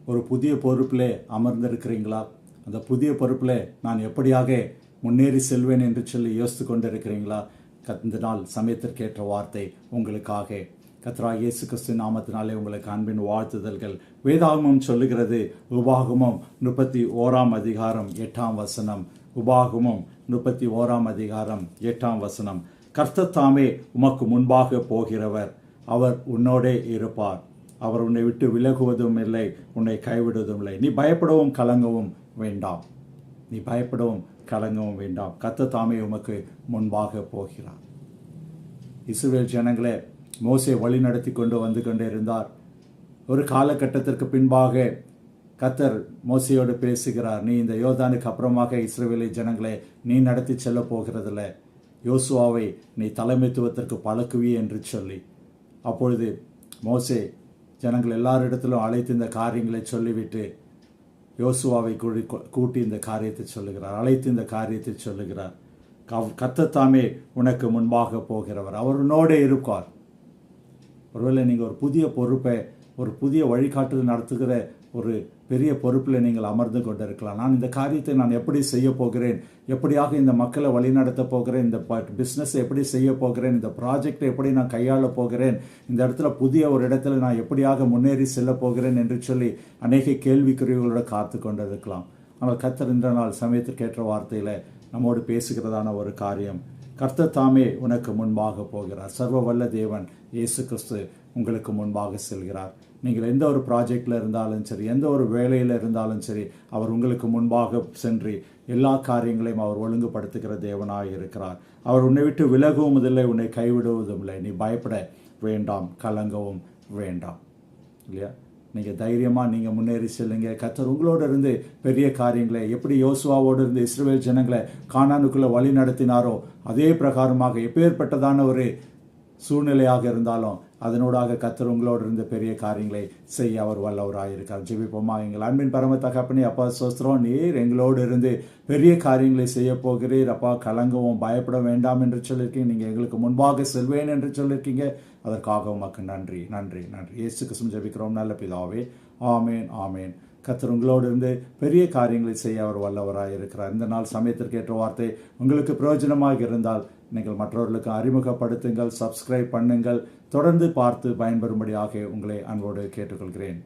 ஒரு புதிய பொறுப்பிலே அமர்ந்திருக்கிறீங்களா? அந்த புதிய பொறுப்பில் நான் எப்படியாக முன்னேறி செல்வேன் என்று சொல்லி யோசித்து கொண்டு இருக்கிறீங்களா? இந்த நாள் சமயத்திற்கேற்ற வார்த்தை உங்களுக்காக. கர்த்தராகிய இயேசு கிறிஸ்து நாமத்தினாலே உங்களுக்கு அன்பின் வாழ்த்துதல்கள். வேதாகமம் சொல்லுகிறது, உபாகமம் 31 அதிகாரம் 8 வசனம். உபாகமம் 31 அதிகாரம் 8 வசனம். கர்த்தர் தாமே உமக்கு முன்பாக போகிறவர், அவர் உன்னோடே இருப்பார், அவர் உன்னை விட்டு விலகுவதும் இல்லை, உன்னை கைவிடுவதும் இல்லை. நீ பயப்படவும் கலங்கவும் வேண்டாம், நீ பயப்படவும் கலங்கவும் வேண்டாம். கர்த்தர் தாமே உமக்கு முன்பாக போகிறார். இஸ்ரவேல் ஜனங்களே, மோசே வழி நடத்தி கொண்டு வந்து கொண்டே இருந்தார். ஒரு காலகட்டத்திற்கு பின்பாக கர்த்தர் மோசையோடு பேசுகிறார். நீ இந்த யோர்தானுக்கு அப்புறமாக இஸ்ரவேலை ஜனங்களை நீ நடத்தி செல்ல போகிறதில்ல, யோசுவாவை நீ தலைமைத்துவத்திற்கு பழக்குவி என்று சொல்லி. அப்பொழுது மோசே ஜனங்கள் எல்லாரிடத்திலும் அழைத்து இந்த காரியங்களை சொல்லிவிட்டு யோசுவாவை கூட்டி இந்த காரியத்தை சொல்லுகிறார், அழைத்து இந்த காரியத்தை சொல்லுகிறார். கர்த்தர் தாமே உனக்கு முன்பாக போகிறவர், அவர் உன்னோடே இருப்பார். ஒருவேளை நீங்கள் ஒரு புதிய பொறுப்பை, ஒரு புதிய வழிகாட்டுதல் நடத்துகிற ஒரு பெரிய பொறுப்பில் நீங்கள் அமர்ந்து கொண்டிருக்கலாம். நான் இந்த காரியத்தை நான் எப்படி செய்ய போகிறேன், எப்படியாக இந்த மக்களை வழிநடத்த போகிறேன், இந்த பிஸ்னஸை எப்படி செய்ய போகிறேன், இந்த ப்ராஜெக்டை எப்படி நான் கையாள போகிறேன், இந்த இடத்துல புதிய ஒரு இடத்துல நான் எப்படியாக முன்னேறி செல்ல போகிறேன் என்று சொல்லி அநேக கேள்விக்குறிகளோடு காத்து கொண்டிருக்கலாம். ஆனால் கர்த்தர் இந்த நாள் சமயத்திற்கேற்ற வார்த்தையில் நம்மோடு பேசுகிறதான ஒரு காரியம். கர்த்தர் தாமே உனக்கு முன்பாக போகிறார். சர்வ வல்ல தேவன் இயேசு கிறிஸ்து உங்களுக்கு முன்பாக செல்கிறார். நீங்கள் எந்த ஒரு ப்ராஜெக்டில் இருந்தாலும் சரி, எந்த ஒரு வேலையில் இருந்தாலும் சரி, அவர் உங்களுக்கு முன்பாக சென்று எல்லா காரியங்களையும் அவர் ஒழுங்குபடுத்துகிற தேவனாக இருக்கிறார். அவர் உன்னை விட்டு விலகுவதும் இல்லை, உன்னை கைவிடுவதும் இல்லை. நீ பயப்பட வேண்டாம், கலங்கவும் வேண்டாம். இல்லையா? நீங்கள் தைரியமாக நீங்கள் முன்னேறி செல்லுங்க. கர்த்தர் உங்களோடு இருந்து பெரிய காரியங்களை, எப்படி யோசுவாவோடு இருந்து இஸ்ரவேல் ஜனங்களை கானானுக்குள்ளே வழி நடத்தினாரோ அதே பிரகாரமாக எப்பேற்பட்டதான ஒரு சூழ்நிலையாக இருந்தாலும் அதனூடாக கர்த்தர் உங்களோடு இருந்து பெரிய காரியங்களை செய்ய அவர் வல்லவராயிருக்கார். ஜெபிப்போமா. எங்கள் அன்பின் பரம தகப்பனே, அப்பா ஸ்தோத்திரம், நீர் எங்களோடு இருந்து பெரிய காரியங்களை செய்ய போகிறீர். அப்பா, கலங்கவும் பயப்பட வேண்டாம் என்று சொல்லியிருக்கீங்க. நீங்கள் எங்களுக்கு முன்பாக செல்வேன் என்று சொல்லியிருக்கீங்க. அதற்காக உமக்கு நன்றி, நன்றி, நன்றி. இயேசு கிறிஸ்துவின் ஜெபிக்கிறோம் நல்ல பிதாவே, ஆமேன், ஆமேன். கர்த்தர் உங்களோடு இருந்து பெரிய காரியங்களை செய்ய அவர் வல்லவராக இருக்கிறார். இந்த நாள் சமயத்திற்கேற்ற வார்த்தை உங்களுக்கு பிரயோஜனமாக இருந்தால் நீங்கள் மற்றவர்களுக்கு அறிமுகப்படுத்துங்கள், சப்ஸ்கிரைப் பண்ணுங்கள், தொடர்ந்து பார்த்து பயன்பெறும்படியாக உங்களை அன்போடு கேட்டுக்கொள்கிறேன்.